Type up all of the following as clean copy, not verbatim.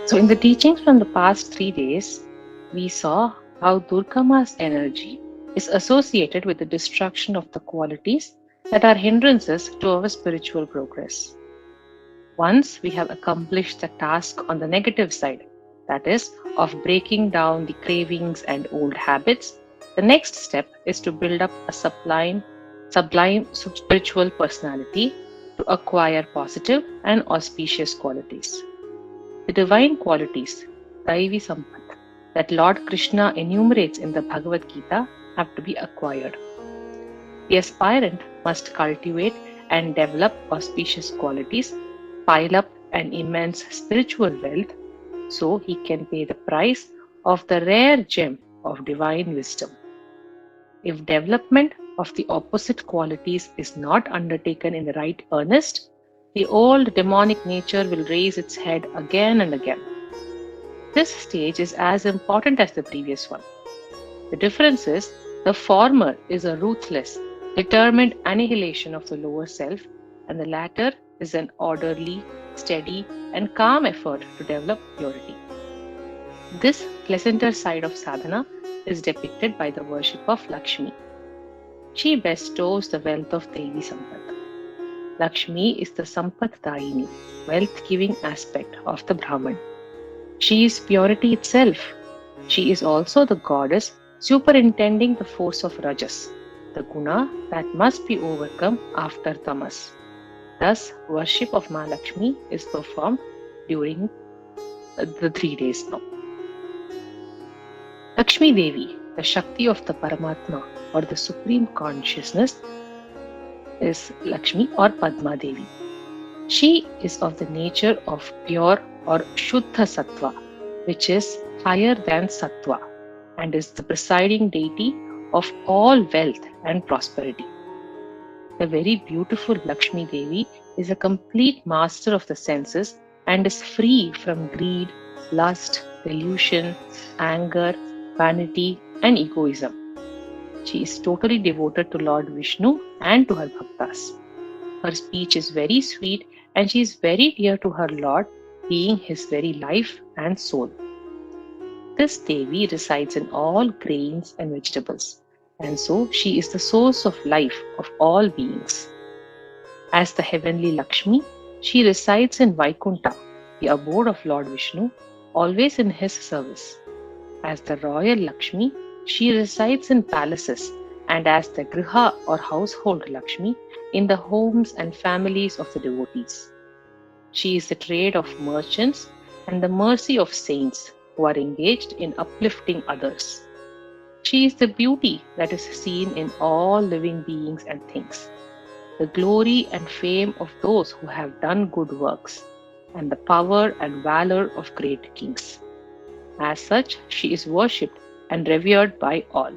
So, in the teachings from the past 3 days, we saw how Durgama's energy is associated with the destruction of the qualities that are hindrances to our spiritual progress. Once we have accomplished the task on the negative side, that is, of breaking down the cravings and old habits, the next step is to build up a sublime spiritual personality to acquire positive and auspicious qualities. The divine qualities, Daivi Sampat, that Lord Krishna enumerates in the Bhagavad Gita have to be acquired. The aspirant must cultivate and develop auspicious qualities, pile up an immense spiritual wealth, so he can pay the price of the rare gem of divine wisdom. If development of the opposite qualities is not undertaken in the right earnest, the old demonic nature will raise its head again and again. This stage is as important as the previous one. The difference is the former is a ruthless, determined annihilation of the lower self, and the latter is an orderly, steady, and calm effort to develop purity. This pleasanter side of sadhana is depicted by the worship of Lakshmi. She bestows the wealth of Devi Sampat. Lakshmi is the Sampat Dayini, wealth giving aspect of the Brahman. She is purity itself. She is also the goddess superintending the force of Rajas, the guna that must be overcome after Tamas. Thus, worship of Mahalakshmi is performed during the 3 days now. Lakshmi Devi, the Shakti of the Paramatma or the Supreme Consciousness, is Lakshmi or Padma Devi. She is of the nature of pure or Shuddha Sattva, which is higher than Sattva, and is the presiding deity of all wealth and prosperity. The very beautiful Lakshmi Devi is a complete master of the senses and is free from greed, lust, delusion, anger, vanity, and egoism. She is totally devoted to Lord Vishnu and to her bhaktas. Her speech is very sweet and she is very dear to her Lord, being his very life and soul. This Devi resides in all grains and vegetables, and so she is the source of life of all beings. As the heavenly Lakshmi, she resides in Vaikunta, the abode of Lord Vishnu, always in his service. As the royal Lakshmi, she resides in palaces, and as the Griha or household Lakshmi, in the homes and families of the devotees. She is the trade of merchants and the mercy of saints who are engaged in uplifting others. She is the beauty that is seen in all living beings and things, the glory and fame of those who have done good works, and the power and valor of great kings. As such, she is worshipped and revered by all.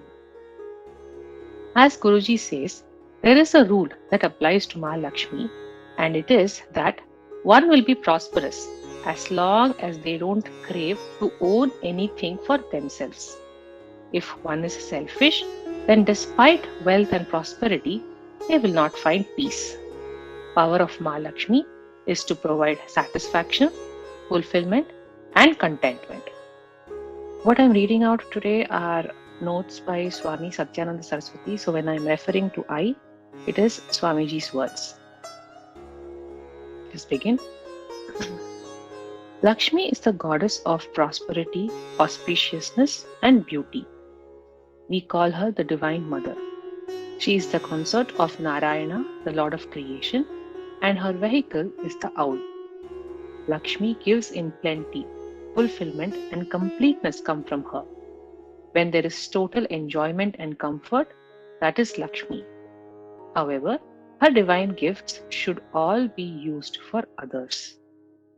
As Guruji says, there is a rule that applies to Mahalakshmi, and it is that one will be prosperous as long as they don't crave to own anything for themselves. If one is selfish, then despite wealth and prosperity, they will not find peace. Power of Mahalakshmi is to provide satisfaction, fulfillment, and contentment. What I'm reading out today are notes by Swami Satyananda Saraswati. So when I'm referring to I, it is Swamiji's words. Let's begin. Lakshmi is the goddess of prosperity, auspiciousness, and beauty. We call her the Divine Mother. She is the consort of Narayana, the Lord of creation, and her vehicle is the owl. Lakshmi gives in plenty. Fulfillment and completeness come from her. When there is total enjoyment and comfort, that is Lakshmi. However, her divine gifts should all be used for others.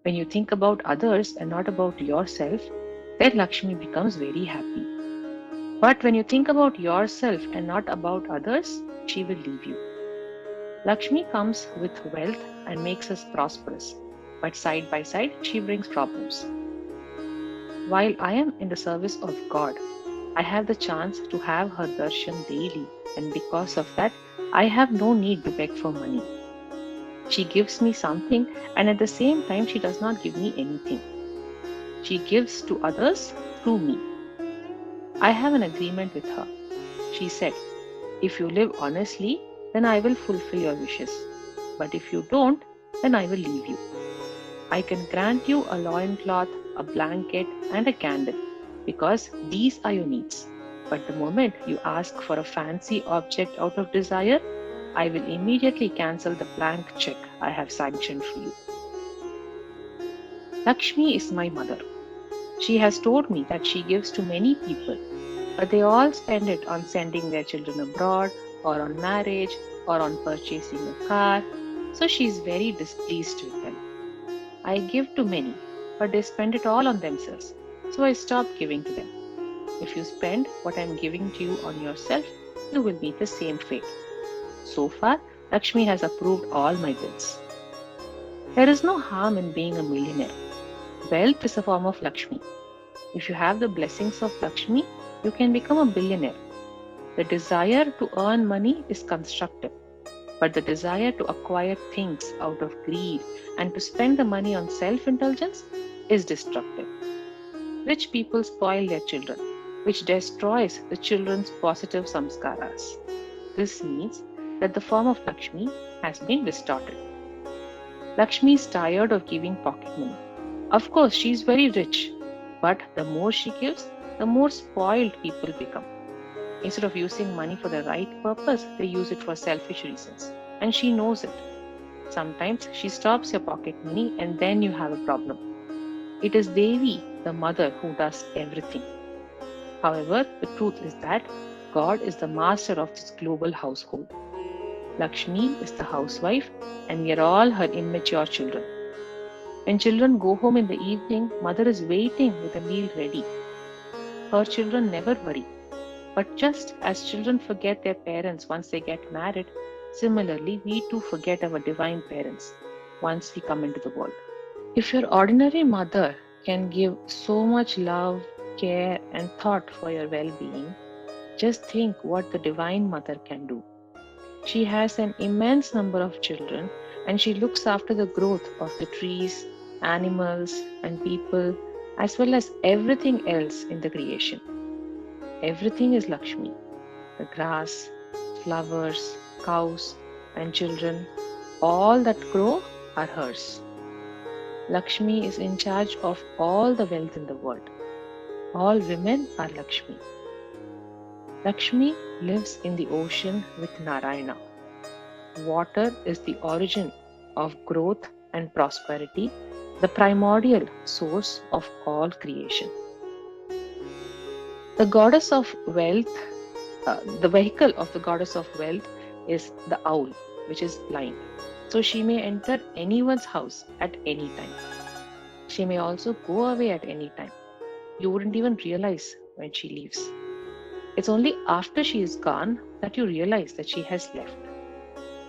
When you think about others and not about yourself, then Lakshmi becomes very happy. But when you think about yourself and not about others, she will leave you. Lakshmi comes with wealth and makes us prosperous, but side by side she brings problems. While I am in the service of God, I have the chance to have her darshan daily, and because of that, I have no need to beg for money. She gives me something, and at the same time, she does not give me anything. She gives to others through me. I have an agreement with her. She said, if you live honestly, then I will fulfill your wishes. But if you don't, then I will leave you. I can grant you a loincloth, a blanket, and a candle, because these are your needs. But the moment you ask for a fancy object out of desire, I will immediately cancel the blank check I have sanctioned for you. Lakshmi is my mother. She has told me that she gives to many people, but they all spend it on sending their children abroad, or on marriage, or on purchasing a car, so she is very displeased with them. I give to many, but they spend it all on themselves, so I stop giving to them. If you spend what I am giving to you on yourself, you will meet the same fate. So far, Lakshmi has approved all my bills. There is no harm in being a millionaire. Wealth is a form of Lakshmi. If you have the blessings of Lakshmi, you can become a billionaire. The desire to earn money is constructive, but the desire to acquire things out of greed and to spend the money on self indulgence is destructive. Rich people spoil their children, which destroys the children's positive samskaras. This means that the form of Lakshmi has been distorted. Lakshmi is tired of giving pocket money. Of course, she is very rich, but the more she gives, the more spoiled people become. Instead of using money for the right purpose, they use it for selfish reasons. And she knows it. Sometimes she stops your pocket money and then you have a problem. It is Devi, the mother, who does everything. However, the truth is that God is the master of this global household. Lakshmi is the housewife, and we are all her immature children. When children go home in the evening, mother is waiting with a meal ready. Her children never worry. But just as children forget their parents once they get married, similarly, we too forget our divine parents once we come into the world. If your ordinary mother can give so much love, care, and thought for your well being, just think what the Divine Mother can do. She has an immense number of children and she looks after the growth of the trees, animals, and people, as well as everything else in the creation. Everything is Lakshmi: the grass, flowers, cows, and children, all that grow are hers. Lakshmi is in charge of all the wealth in the world. All women are Lakshmi. Lakshmi lives in the ocean with Narayana. Water is the origin of growth and prosperity, the primordial source of all creation. The goddess of wealth, the vehicle of the goddess of wealth is the owl, which is blind. So she may enter anyone's house at any time. She may also go away at any time. You wouldn't even realize when she leaves. It's only after she is gone that you realize that she has left.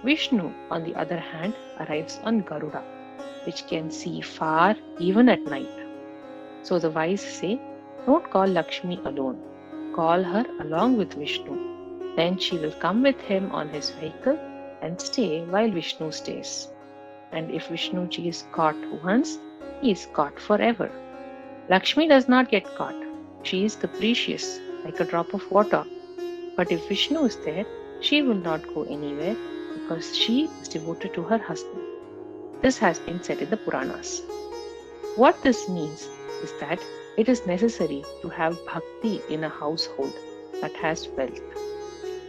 Vishnu, on the other hand, arrives on Garuda, which can see far even at night. So the wise say, don't call Lakshmi alone. Call her along with Vishnu. Then she will come with him on his vehicle and stay while Vishnu stays. And if Vishnuji is caught once, he is caught forever. Lakshmi does not get caught. She is capricious, like a drop of water. But if Vishnu is there, she will not go anywhere because she is devoted to her husband. This has been said in the Puranas. What this means is that it is necessary to have bhakti in a household that has wealth.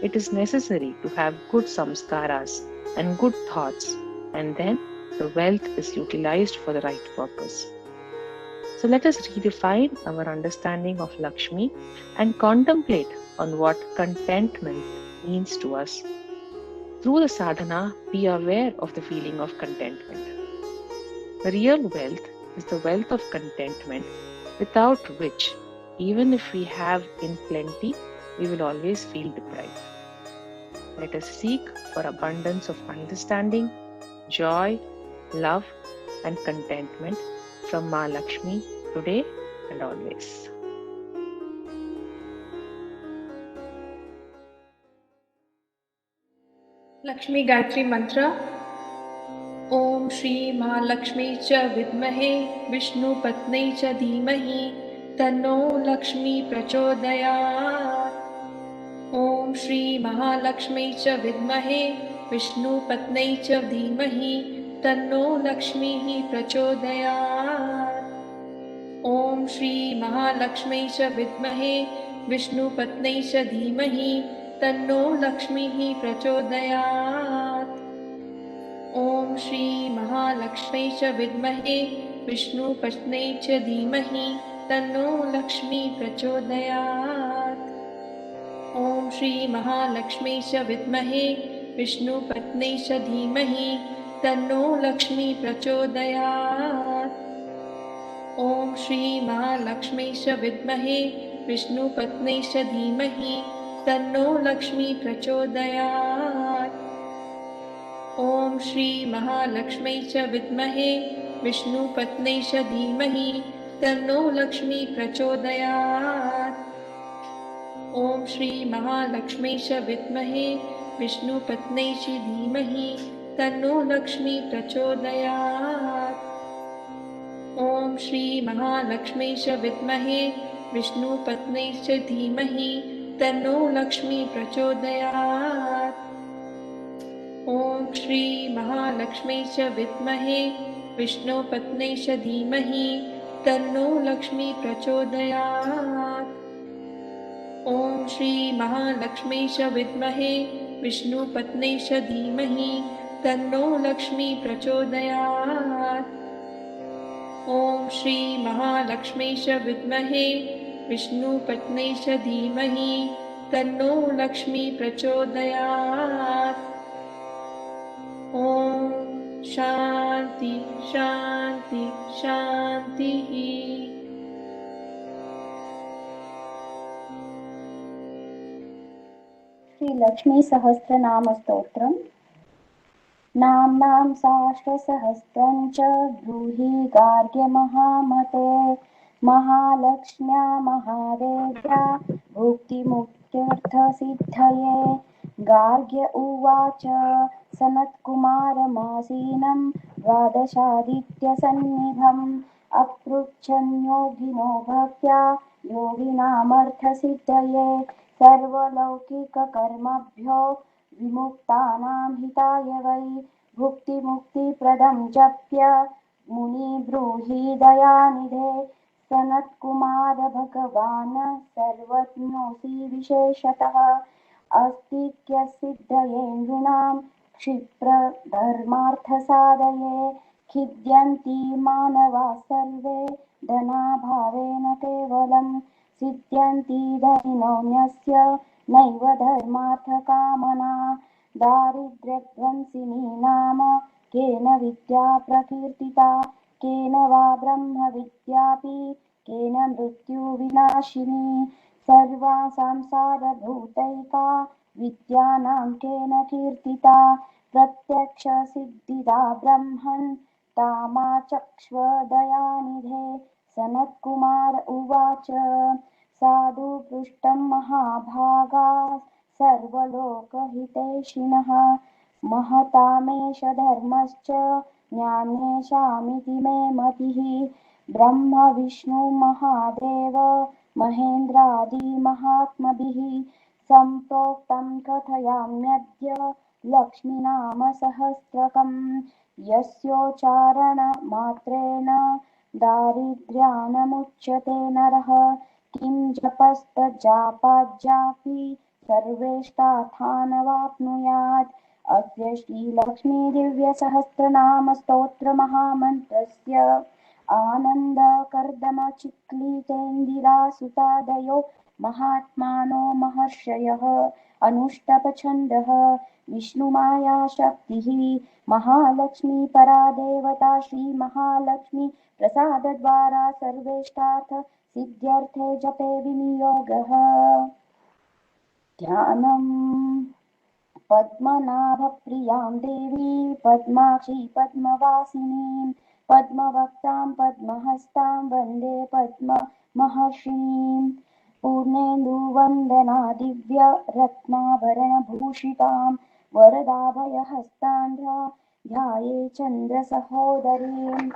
It is necessary to have good samskaras and good thoughts, and then the wealth is utilized for the right purpose. So let us redefine our understanding of Lakshmi and contemplate on what contentment means to us. Through the sadhana, be aware of the feeling of contentment. The real wealth is the wealth of contentment, without which, even if we have in plenty, we will always feel deprived. Let us seek for abundance of understanding, joy, love, and contentment from Ma Lakshmi today and always. Lakshmi Gayatri Mantra. ॐ श्री महालक्ष्मी च विद्महे विष्णुपत्न्यै च धीमहि तन्नो लक्ष्मी प्रचोदयात्। ॐ श्री महालक्ष्मी च विद्महे विष्णुपत्न्यै च धीमहि तन्नो लक्ष्मीः प्रचोदयात्। ॐ श्री महालक्ष्मी च विद्महे विष्णुपत्न्यै च धीमहि तन्नो लक्ष्मीः प्रचोदयात्। ॐ श्री महालक्ष्मी च विद्महे विष्णुपत्न्यै च धीमहि तन्नो लक्ष्मी प्रचोदयात्। ॐ श्री महालक्ष्मी च विद्महे विष्णुपत्न्यै च धीमहि तन्नो लक्ष्मी प्रचोदयात्। ॐ श्री महालक्ष्मी च विद्महे विष्णुपत्न्यै च धीमहि तन्नो लक्ष्मी प्रचोदयात्। ॐ श्री महालक्ष्मी च विद्महे विष्णुपत्न्यै च धीमहि तन्नो लक्ष्मी प्रचोदयात्। ॐ श्री महालक्ष्मी च विद्महे विष्णुपत्न्यै च धीमहि तन्नो लक्ष्मी प्रचोदयात्। ॐ श्री महालक्ष्मी च विद्महे विष्णुपत्न्यै च धीमहि तन्नो लक्ष्मी प्रचोदयात्। ॐ श्री महालक्ष्मी च विद्महे विष्णुपत्न्यै च धीमहि तन्नो लक्ष्मी प्रचोदयात्। ॐ श्री महालक्ष्मी च विद्महे विष्णुपत्न्यै च धीमहि तन्नो लक्ष्मी प्रचोदयात्। ॐ श्री महालक्ष्मी च विद्महे विष्णुपत्न्यै च धीमहि तन्नो लक्ष्मी प्रचोदयात्। ॐ शान्ति शान्ति शान्तिः। श्री लक्ष्मी सहस्रनाम स्तोत्रम्। नाम्नां सहस्रं च ब्रूहि गार्ग्य महामते महालक्ष्म्या महादेव्या भुक्तिमुक्त्यर्थसिद्धये। गार्ग्य उवाच सनत्कुमारमासीनं द्वादशादित्यसन्निभम् अपृच्छन् योगिनो भक्त्या योगिनामर्थसिद्धये सर्वलौकिककर्मभ्यो विमुक्तानां हिताय वै भुक्तिमुक्तिप्रदं जप्य मुनि ब्रूहि दयानिधे। सनत्कुमार भगवान् सर्वज्ञोऽसि विशेषतः अस्तिक्यसिद्धये नृणां क्षिप्रधर्मार्थसाधये खिद्यन्ति मानवाः सर्वे धनाभावेन केवलं सिद्ध्यन्ति धनिनोऽन्यस्य नैव धर्मार्थकामना। दारिद्र्यध्वंसिनी नाम केन विद्या प्रकीर्तिता केन वा ब्रह्मविद्यापि केन मृत्युविनाशिनी सर्वा संसारभूतैका विद्यानां केन कीर्तिता प्रत्यक्षसिद्धिदा ब्रह्मन् तामाचक्ष्वदयानिधे। सनत्कुमार उवाच साधु पृष्टं महाभागा सर्वलोकहितैषिणः महतामेष धर्मश्च ज्ञानेशामिति मे मतिः। ब्रह्म विष्णु महादेव महेन्द्रादिमहात्मभिः सम्प्रोक्तं कथयाम्यद्य लक्ष्मीनामसहस्रकम् यस्योच्चारणमात्रेण दारिद्र्यानमुच्यते नरः किं जपस्तज्जापाज्यापि सर्वेष्टार्थानवाप्नुयात्। अस्य श्रीलक्ष्मीदिव्यसहस्रनाम स्तोत्रमहामन्त्रस्य आनन्दकर्दमचिक्लितेन्दिरासुतादयो महात्मानो महर्षयः अनुष्टपछन्दः। विष्णुमाया शक्तिः महालक्ष्मी परा देवता श्रीमहालक्ष्मी प्रसादद्वारा सर्वेष्टार्थ सिद्ध्यर्थे जपे विनियोगः। ध्यानम् पद्मनाभप्रियां देवी पद्माक्षी पद्मवासिनीं पद्मवक्त्रां पद्महस्तां वन्दे पद्ममहर्षिणीं पूर्णेन्दुवन्दना दिव्य रत्नाभरणभूषितां वरदाभयहस्तां ध्याये चन्द्रसहोदरीम्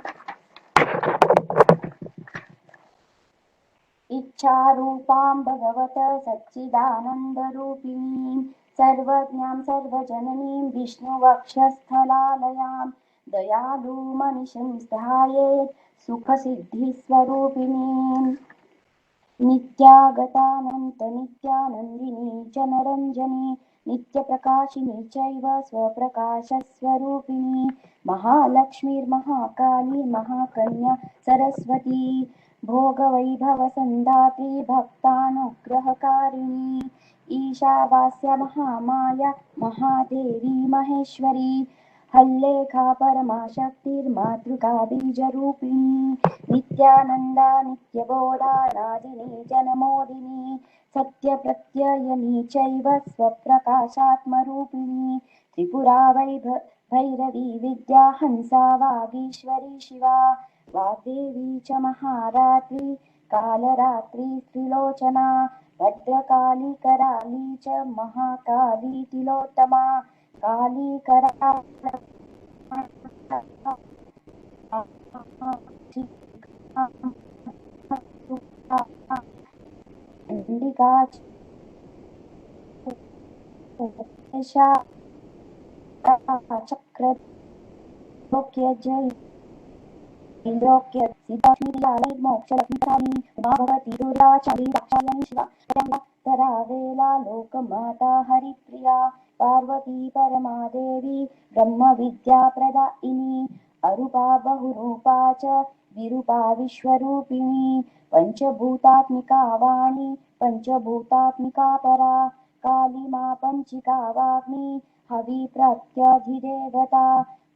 इच्छारूपां भगवत सच्चिदानन्दरूपिणीं सर्वज्ञां सर्वजननीं विष्णुवक्षस्थलालयां दयालुमनिशं ध्यायेत् सुखसिद्धिस्वरूपिणीम् नित्यागतानन्तनित्यानन्दिनी जनरञ्जनी नित्यप्रकाशिनी चैव स्वप्रकाशस्वरूपिणी महालक्ष्मीर्महाकाली महाकन्या सरस्वती भोगवैभवसन्दात्री भक्तानुग्रहकारिणी ईशावास्या महामाया महादेवी महेश्वरी हल्लेखा परमाशक्तिर्मातृका बीजरूपिणी नित्यानन्दा नित्यबोधा नादिनी जनमोदिनी सत्यप्रत्ययनी चैव स्वप्रकाशात्मरूपिणी त्रिपुरा भैरवी विद्या हंसा वागीश्वरी शिवा वाग्देवी च महारात्री कालरात्रि त्रिलोचना भद्रकाली कराली च महाकाली तिलोत्तमा काली कराली चण्डिका चक्र लोक्य जय लोक्य सिद्धाक्षीर्मोक्षलक्ष्मीकाली उमा भगवती दुर्गा चामुण्डी दाक्षायणी शिवा तरावेला लोकमाता हरिप्रिया पार्वती परमादेवी ब्रह्मविद्याप्रदायिनी अरूपा बहुरूपा च विरूपा विश्वरूपिणी पञ्चभूतात्मिका वाणी पञ्चभूतात्मिका परा काली मा पञ्चिका वाग्मी हविप्रत्यधिदेवता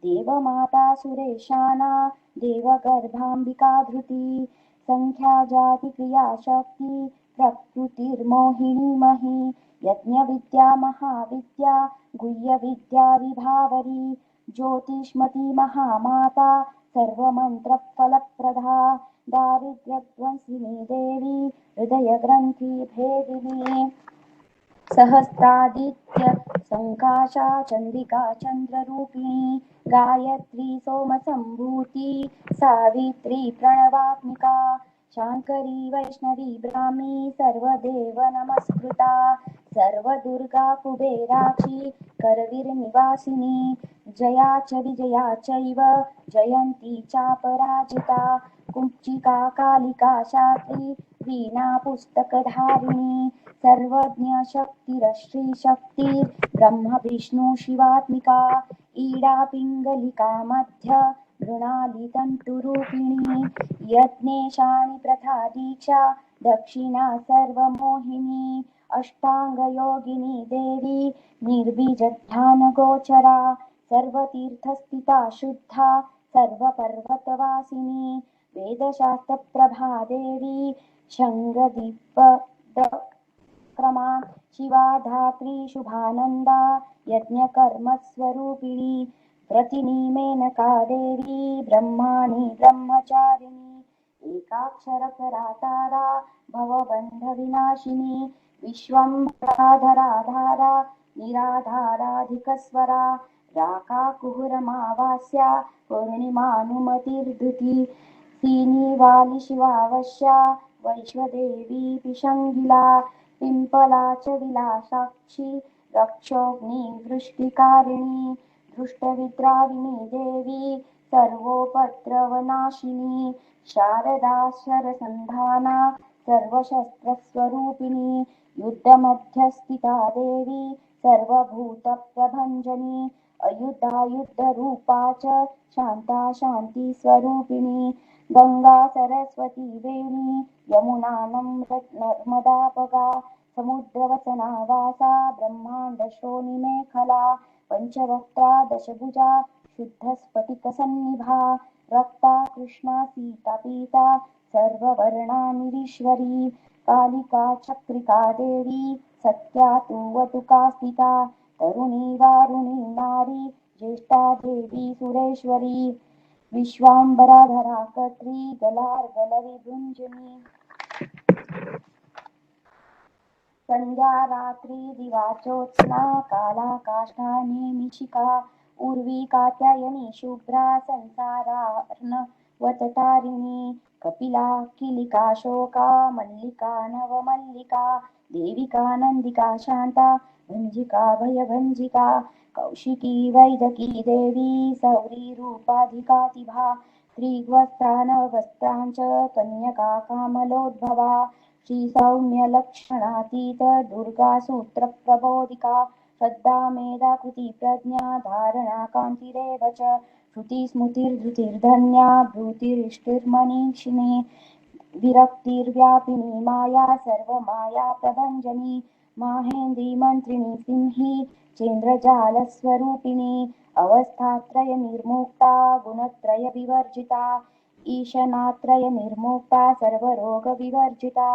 देवमाता सुरेशाना देवगर्भाम्बिका धृती संख्या जाति क्रिया शक्ति प्रकृतिर्मोहिनी मही यज्ञविद्या महाविद्या गुह्यविद्या विभावरी ज्योतिष्मती महामाता सर्वमन्त्रफलप्रदा दारिद्र्यध्वंसिनी देवी हृदयग्रन्थि भेदिनी सहस्रादित्य संकाशा चंद्रिका चंद्ररूपिणी गायत्री सोमसंभूति सावित्री प्रणवात्मिका शांकरी वैष्णवी ब्राह्मी सर्वदेव नमस्कृता सर्वदुर्गा कुबेराक्षी करवीरनिवासिनी जया च विजया चैव जयन्ती चापराजिता कुञ्चिका कालिका शात्री वीणा पुस्तकधारिणी सर्वज्ञ शक्तिरश्री शक्ति ब्रह्म विष्णु शिवात्मिका ईडा पिंगलिका मध्य मृणाली तंतुरूपिणी यज्ञेशानि प्रथा दीक्षा दक्षिणा सर्वमोहिनी अष्टांग योगिनी देवी निर्बीजध्यान गोचरा सर्वतीर्थस्थिता शुद्धा सर्वपर्वतवासिनी वेदशास्त्रप्रभा देवी शङ्गदीप क्रमा शिवा धात्री शुभानन्दा यज्ञकर्मस्वरूपिणी व्रतिनी मेनका देवी ब्रह्माणि ब्रह्मचारिणी एकाक्षरकरा तारा भवबन्धविनाशिनी विश्वम्भराधराधारा निराधाराधिकस्वरा राकाकुहुरमावास्या पूर्णिमानुमतिर्धृति सीनीवाली शिवावश्या वैश्वदेवी पिशङ्गिला पिम्पला च विलासाक्षी रक्षोऽग्निवृष्टिकारिणी दृष्टविद्राविणी देवी सर्वोपद्रवनाशिनी शारदा शरसन्धाना सर्वशस्त्रस्वरूपिणी युद्धमध्यस्थिता देवी सर्वभूतप्रभञ्जनी अयुधायुद्धरूपा च शान्ता शान्तिस्वरूपिणी गंगा सरस्वती वेणी यमुना नर्मदापगा समुद्रवसना वासा ब्रह्माण्डश्रोणिमेखला पञ्चवक्त्रा दशभुजा शुद्धस्फटिकसन्निभा रक्ता कृष्णा सीता पीता सर्ववर्णानिरीश्वरी कालिका चक्रिका देवी सत्या तु वटुका स्थिता तरुणी वारुणी नारी ज्येष्ठा देवी सुरेश्वरी विश्वाम्बराधरा कत्री गलार्गलविभुञ्जनी संध्या रात्रि दिवा ज्योत्स्ना काला काष्ठा नेमिषिका उर्वी कात्यायनी शुभ्रा संसारार्णवततारिणी कपिला किलिका शोका मल्लिका नवमल्लिका देविका नन्दिका शान्ता भञ्जिका भयभञ्जिका कौशिकी वैदकी देवी सौरी रूपाधिकातिभा त्रिवस्त्रा नववस्त्राञ्च कन्यका कामलोद्भवा श्रीसौम्यलक्षणातीत दुर्गा सूत्रप्रबोधिका श्रद्धा मेधा कृति प्रज्ञा धारणा कान्तिरेव च श्रुतिस्मृतिर्धृतिर्धन्या भूतिरिष्टिर्मनीषिणी विरक्तिर्व्यापिनी माया सर्वमाया प्रभञ्जनी माहेन्द्री मन्त्रिणी सिंही चेन्द्रजालस्वरूपिणी अवस्थात्रय निर्मुक्ता गुणत्रय विवर्जिता ईशनात्रय निर्मुक्ता सर्वरोगविवर्जिता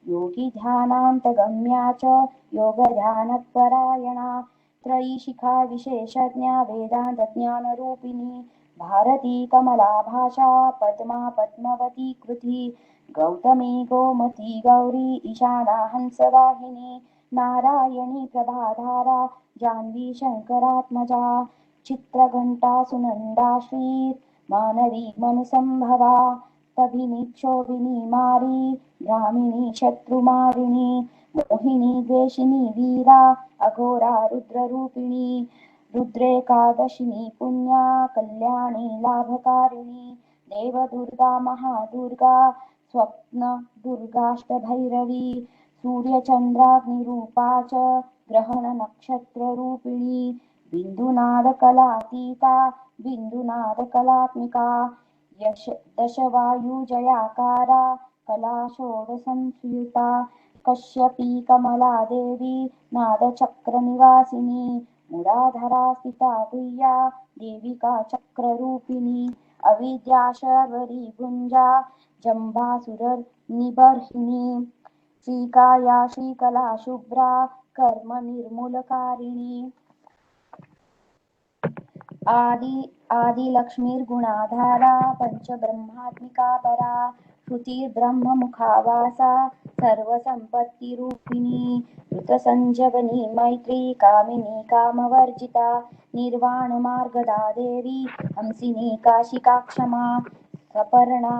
योगी ध्यानान्तगम्या च योगध्यानपरायणा त्रयीशिखा विशेषज्ञा वेदान्तज्ञानरूपिणी भारती कमला भाषा पद्मा पद्मवती कृति गौतमी गोमती गौरी ईशाना हंसवाहिनी नारायणी प्रभाधारा जाह्नवी शङ्करात्मजा चित्रघण्टा सुनन्दा श्रीर् मानवी मनुसंभवा तभिनी क्षोभिनी मारी ब्राह्मिणी शत्रुमारिणी मोहिनी द्वेषिणी वीरा अघोरा रुद्ररूपिणी रुद्रेकादशिनी पुण्या कल्याणी लाभकारिणी देवदुर्गा महादुर्गा स्वप्न दुर्गाष्टभैरवी सूर्यचन्द्राग्निरूपा च ग्रहणनक्षत्ररूपिणी बिन्दुनादकलातीता बिन्दुनादकलात्मिका दशवायुजयाकारा कला षोडशसंयुता कश्यपी कमला देवी नादचक्रनिवासिनी मूलाधारा स्थिता गुह्या देविका चक्ररूपिणी अविद्या शर्वरी भुञ्जा जम्बासुरनिबर्हिणी श्रीकाया श्रीकला शुभ्रा कर्म निर्मूलकारिणी आदिलक्ष्मीर्गुणाधारा पञ्चब्रह्मात्मिका परा श्रुतिर्ब्रह्ममुखावासा सर्वसम्पत्तिरूपिणी ऋतसञ्जीवनी मैत्री कामिनी कामवर्जिता निर्वाणमार्गदा देवी हंसिनी काशिका क्षमा सपर्णा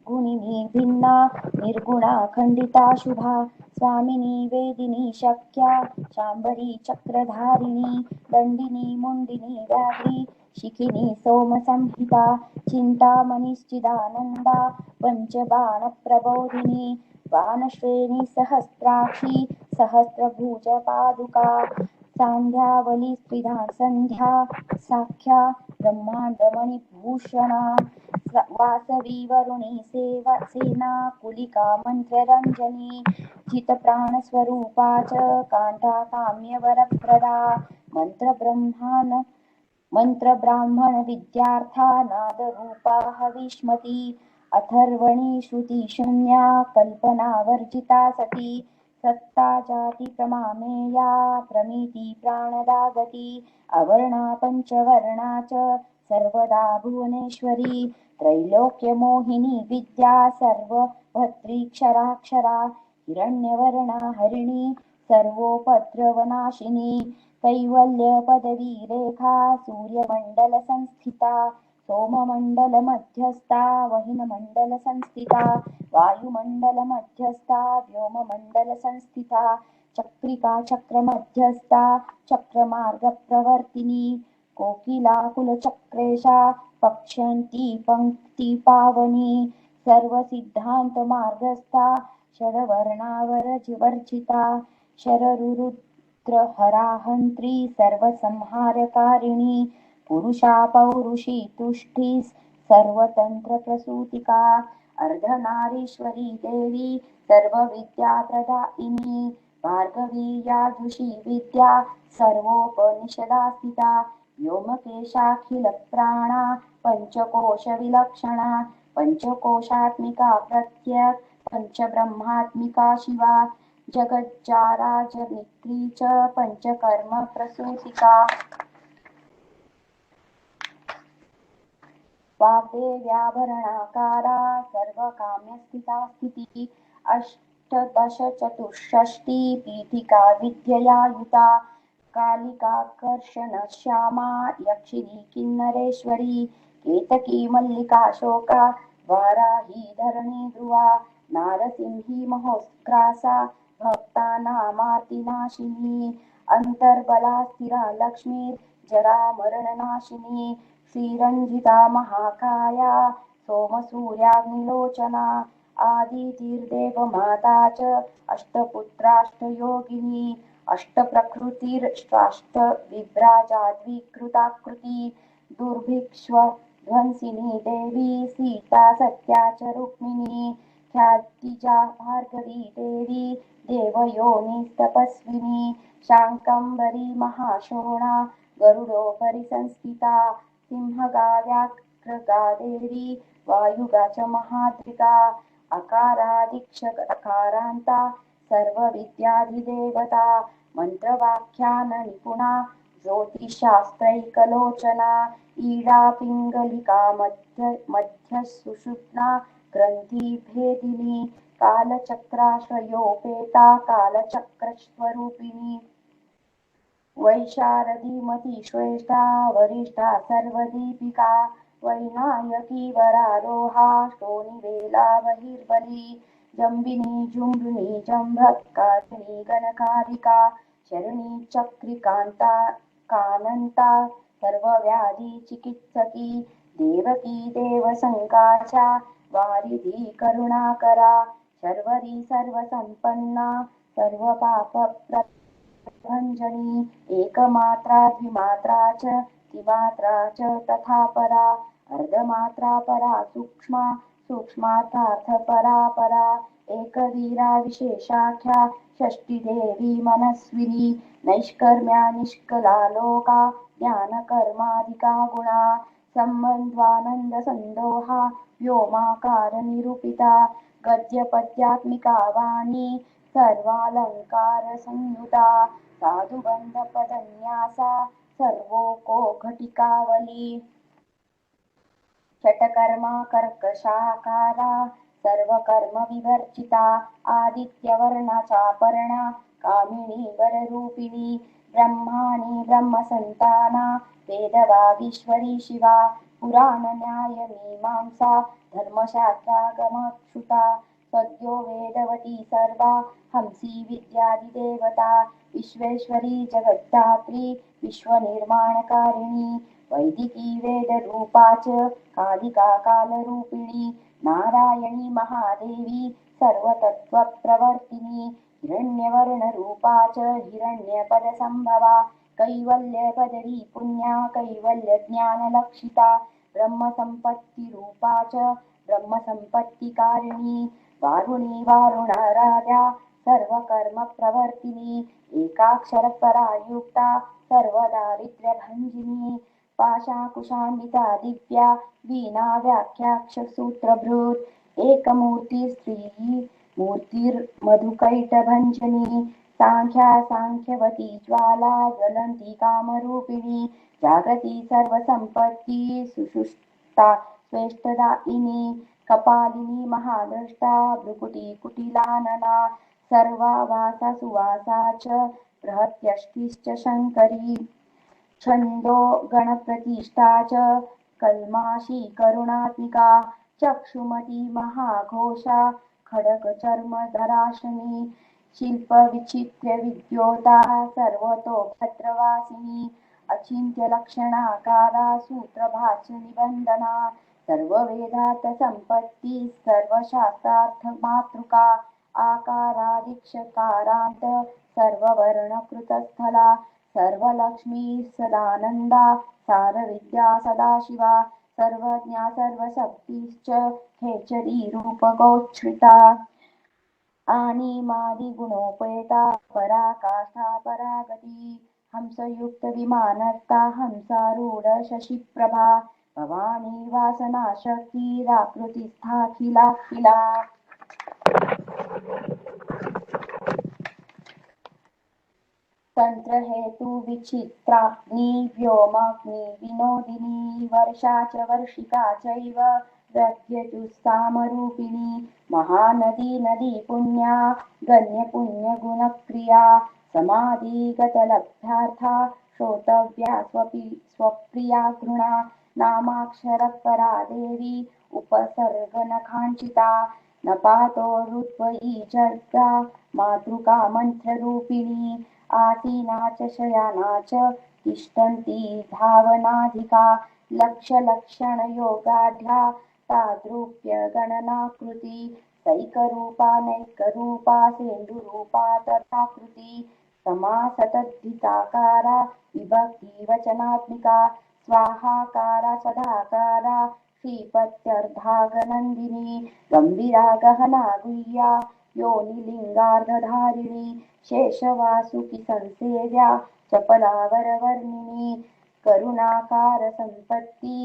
गुणिनी भिन्ना निर्गुणा खण्डिता शुभा स्वामिनी वेदिनी शक्या शाम्भरी चक्रधारिणी दण्डिनी मुण्डिनी व्याघ्री शिखिनी सोमसंहिता चिन्तामणिश्चिदानन्दा पञ्चबाणप्रबोधिनी बाणश्रेणी सहस्राक्षी सहस्रभुजपादुका सान्ध्यावली स्त्रिधा सन्ध्या साख्या ब्रह्माण्डमणिभूषणा वासवी वरुणी सेना कुलिका मन्त्ररञ्जनी जितप्राणस्वरूपा च कान्ता काम्यवरप्रदा मन्त्रब्राह्मण विद्यार्था नादरूपा हविष्मती अथर्वणी श्रुतिशून्या कल्पनावर्जिता सती सत्ता जाति प्रमामेया प्रमिति प्राणदा गति अवर्णा पञ्चवर्णा च सर्वदा भुवनेश्वरी त्रैलोक्यमोहिनी विद्या सर्वभद्रीक्षराक्षरा हिरण्यवर्णा हरिणी सर्वोपद्रवनाशिनी कैवल्यपदवी रेखा सूर्यमण्डलसंस्थिता सोममण्डलमध्यस्था वहिनमण्डलसंस्थिता वायुमण्डलमध्यस्था व्योममण्डलसंस्थिता चक्रिका चक्रमध्यस्था चक्रमार्गप्रवर्तिनी कोकिलाकुलचक्रेशा पक्ष्यन्ती पङ्क्तिपावनी सर्वसिद्धान्तमार्गस्था षड्वर्णावर्जिता शररुद्रहराहन्त्री सर्वसंहारकारिणी पुरुषा पौरुषी तुष्टिः सर्वतन्त्रप्रसूतिका अर्धनारीश्वरी देवी सर्वविद्याप्रदायिनी भार्गवी यादृशी विद्या सर्वोपनिषदा स्थिता व्योमकेशाखिलप्राणा पञ्चकोशविलक्षणा पञ्चकोशात्मिका प्रत्यक् पञ्चब्रह्मात्मिका शिवा जगज्जाराजनित्री च पञ्चकर्मप्रसूतिका वाग्देव्याभरणाकारा सर्वकाम्यस्थिता स्थितिः अष्टदशचतुष्षष्टि पीठिका विद्यया युता कालिकाकर्षण श्यामा यक्षिणी किन्नरेश्वरी केतकी मल्लिकाशोका वाराही धरणी ध्रुवा नारसिंही महोत्क्रासा भक्तानामार्तिनाशिनी अंतर्बला स्थिरा लक्ष्मी जरामरणनाशिनी श्रीरंजिता महाकाया सोमसूर्याग्निलोचना आदितीर्देवमाता च अष्टपुत्राष्टयोगिनी अष्टप्रकृतिर्ष्टाष्टविभ्राजाद्विकृताकृती दुर्भिक्ष्वध्वंसिनी देवी सीता सत्या च रुक्मिणी ख्यातिजा भार्गवी देवी देवयोनिस्तपस्विनी शाकम्भरी महाशोणा गरुडोपरि संस्थिता सिंहगा व्याघ्रगा देवी वायुगा च महाद्रिका अकारादिक्षकारान्ता सर्वविद्याधिदेवता मंत्रवाख्यान निपुणा ज्योतिषशास्त्रैकलोचना ईडा पिंगलिका मध्य सुषुप्ना ग्रंथीभेदिनी कालचक्राश्रयोपेता कालचक्रस्वरूपिणी वैशारदीमती श्रेष्ठा वरिष्ठा सर्वदीपिका वैनायकी वरारोहा शोणिवेला बहिर्बली जंबिनी जुम्बिनी जंभक्कारिणी गणकारिका शरणी चक्रिकांता कानंता सर्वव्याधी चिकित्सकी देवकी देवसंकाचा वारिधी करुणाकरा शर्वरी सर्वसंपन्ना सर्वपापप्रभञ्जनी एकमात्रा द्विमात्रा च त्रिमात्रा च तथा परा अर्धमात्रा परा सूक्ष्मा सूक्ष्मार्थार्थपरा परा एकवीरा विशेषाख्या षष्टिदेवी मनस्विनी नैष्कर्म्या निष्कलालोका ज्ञानकर्मादिका गुणा संबन्ध्वानन्दसन्दोहा व्योमाकारनिरूपिता गद्यपद्यात्मिका वाणी सर्वालङ्कार संयुता साधुबन्धपदन्यासा सर्वोको घटिकावली षट्कर्मा कर्कशाकारा सर्वकर्म विवर्जिता आदित्यवर्णाचापर्णा कामिनी वररूपिणी ब्रह्माणि ब्रह्मसन्ताना वेदवागीश्वरी शिवा पुराणन्यायमीमांसा धर्मशास्त्रागमक्षुता सद्यो वेदवती सर्वा हंसी विद्यादिदेवता विश्वेश्वरी जगद्धात्री विश्वनिर्माणकारिणी वैदिकी वेदरूपा च कालिका कालरूपिणी नारायणी महादेवी सर्वतत्त्वप्रवर्तिनी हिरण्यवर्णरूपा च हिरण्यपदसंभवा कैवल्यपदवी पुण्या कैवल्यज्ञानलक्षिता ब्रह्मसम्पत्तिरूपा च ब्रह्मसम्पत्तिकारिणी वारुणी वारुणाराध्या सर्वकर्मप्रवर्तिनी एकाक्षरपरा युक्ता सर्वदारिद्र्यभञ्जिनी पाशाकुशान्विता दिव्या वीणा व्याख्याक्षसूत्रभृत् एकमूर्ति स्त्री मूर्तिर्मधुकैटभञ्जनी सांख्या सांख्यवती ज्वाला ज्वलन्ती कामरूपिणी जागृती सर्वसम्पत्ति सुषुप्ता स्वेष्टदायिनी कपालिनी महादृष्टा भ्रुकुटी कुटिलानना सर्वावासा सुवासा च बृहत्यष्टिश्च शङ्करी छन्दो गणप्रतिष्ठा च कल्माशी करुणात्मिका चक्षुमती महाघोषा खड्गचर्मधराशनी शिल्पविचित्र्यविद्योता सर्वतो भद्रवासिनी अचिन्त्यलक्षणाकारा सूत्रभाष्यनिबन्धना सर्ववेदार्थसम्पत्ति सर्वशास्त्रार्थमातृका आकारादिक्षकारान्त सर्ववर्णकृतस्थला सर्वलक्ष्मी सदानन्दा सारविद्या सदाशिवा सर्वज्ञा सर्वशक्तिश्च खेचरी रूपगोच्छ्रिता आनिमादिगुणोपेता पराकाष्ठा परागती हंसयुक्तविमानस्था हंसारूढ शशिप्रभा भवानी वासनाशक्तिराकृतिस्थाखिलाखिला तंत्रहेतु विचित्राग्नि व्योमाग्नि विनोदिनी वर्षा च वर्षिका चैव प्रत्यजुस्सामरूपिणी महानदी नदी पुण्या गण्यपुण्यगुणक्रिया समाधिगतलभ्यार्था श्रोतव्या स्वप्रिया घृणा नामाक्षरपरा देवी उपसर्गनखाञ्चिता न पातोरुत्वयी जर्गा मातृका मन्त्ररूपिणी आसीना च शयाना च तिष्ठन्ती धावनाधिका लक्षलक्षणयोगाढ्या ताद्रूप्यगणनाकृती सैकरूपा नैकरूपा सेन्दुरूपा तथाकृती समासतद्धिताकारा विभक्तिवचनात्मिका स्वाहाकारा सदाकारा श्रीपत्यर्धागनन्दिनी गम्भीरा गहना गुह्या योनिलिङ्गार्धधारिणी शेषवासुकी संसेव्या चपलावरवर्णिनी करुणाकार सम्पत्ति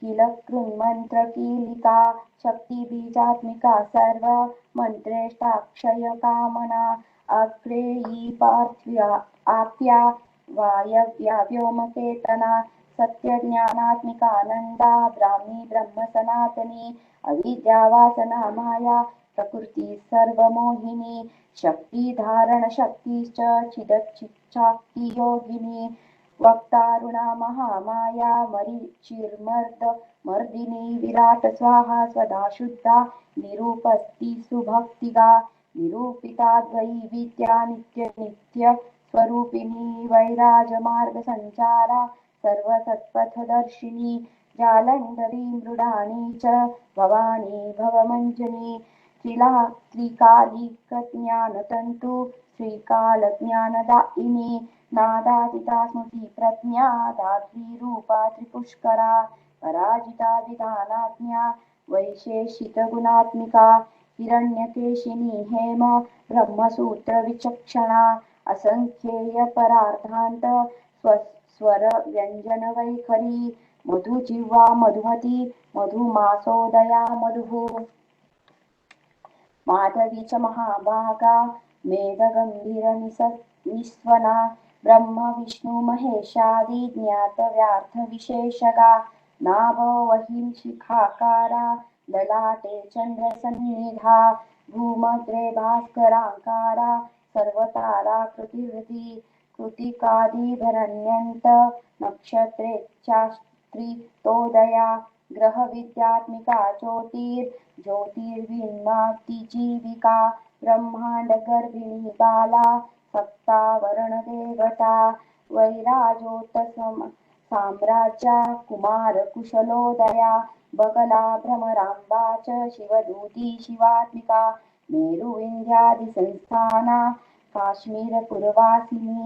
किल कृन्मन्त्रकीलिका शक्तिबीजात्मिका सर्व मन्त्रेष्टाक्षयकामना अग्रेयी पार्थिव्या आप्या वायव्या व्योमकेतना सत्यज्ञानात्मिकानन्दा ब्राह्मी ब्रह्म सनातनी अविद्यावासना माया प्रकृति सर्वमोहिनी शक्तिधारणशक्तिश्च चिदच्चिच्छाक्तियोगिनी वक्तारुणा महामाया मरीचिर्मर्दिनी विराट स्वाहा स्वदा शुद्धा निरूपस्ति सुभक्तिगा निरूपिता द्वयी विद्या नित्य स्वरूपिणी वैराजमार्गसञ्चारा सर्वसत्पथदर्शिनी जालन्धरी मृडानी च भवानी भवमञ्जनी त्रिकालिकज्ञानतन्तु श्रीकालज्ञानदायिनी नादातीता स्मृति प्रज्ञा धात्री रूपा त्रिपुष्करा पराजिता विधानाज्ञा वैशेषिकगुणात्मिका हिरण्यकेशिनी हेम ब्रह्मसूत्र विचक्षणा असंख्येय परार्थान्त स्वर व्यंजन वैखरी मधुजिह्वा मधुमती मधुमासोदया मधुः माधवी च महाभागा मेघगंभीर निस्वना ब्रह्म विष्णु महेशादि ज्ञातव्यार्थ विशेषगा नाभो वहीं शिखाकारा ललाटे चन्द्रसन्निधा भूमग्रे भास्कराकारा सर्वताराकृतिवृति कृतिकादिभरण्यन्त नक्षत्रेच्छास्त्रितोदया ग्रहविद्यात्मिका ज्योतिर्विन्माप्तिजीविका ब्रह्माण्डगर्भिणी बाला सप्तावरणदेवता वैराजोत्तम साम्राज्या कुमारकुशलोदया बगला भ्रमराम्बा च शिवदूती शिवात्मिका मेरुविन्ध्यादिसंस्थाना काश्मीरपुरवासिनी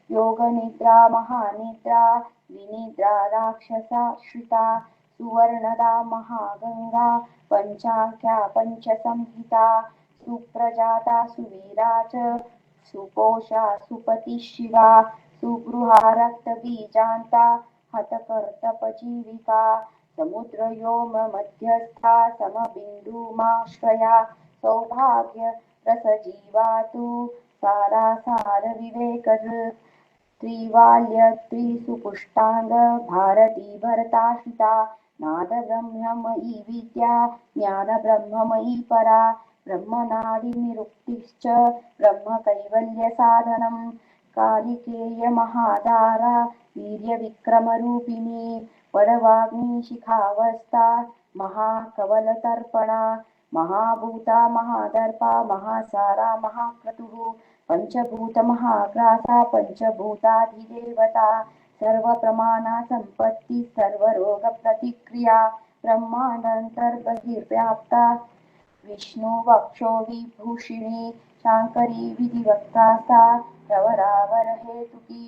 योगनिद्रा महानिद्रा विनिद्रा राक्षसाश्रिता सुवर्णदा महागंगा पंचाख्या पंचसंहिता सुप्रजाता सुवीरा च सुपोषा सुपति शिवा सुगृहा रक्तबीजान्ता हतकर्तपजीविका समुद्रयोम मध्यस्था समबिन्दुमाश्रया सौभाग्य रसजीवा तु सारासार विवेकदृक् त्रिवाल्य त्रिसुपुष्टांग भारती भरताश्रिता नाद ब्रह्ममयी विद्या ज्ञान ब्रह्ममयी परा ब्रह्मनादिनिरुक्तिश्च ब्रह्म कैवल्य साधनम् कालिकेय महाधारा वीर्यविक्रमरूपिणी वडवाग्नि शिखावस्था महाकवलतर्पणा महाभूता महादर्पा महासारा महाक्रतुः पंचभूत महाग्रासा पंचभूताधिदेवता सर्वप्रमाणा संपत्ति सर्वरोग प्रतिक्रिया ब्रह्मांडान्तर्बहिर्व्याप्ता विष्णु वक्षो विभूषिणी शांकरी विधिवक्ता सा प्रवरावर हेतुकी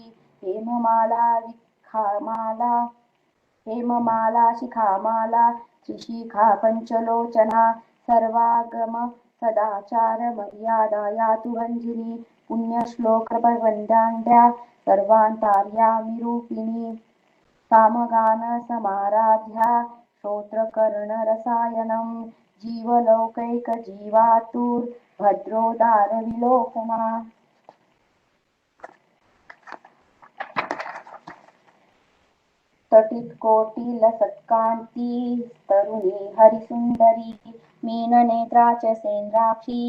हेममाला शिखामाला त्रिशिखा पंचलोचना सर्वागम सदाचार मर्यादा यातु भंजिनी पुण्यश्लोक प्रबंधांड्या सर्वांतार्यामिरूपिणी सामगान समाराध्या श्रोत्रकर्णरसायनं जीवलौकैकजीवातुर्भद्रोदार विलोकना तटितकोटिलसत्कान्ती तरुणी हरिसुन्दरी मीननेत्रा च सेन्द्राक्षी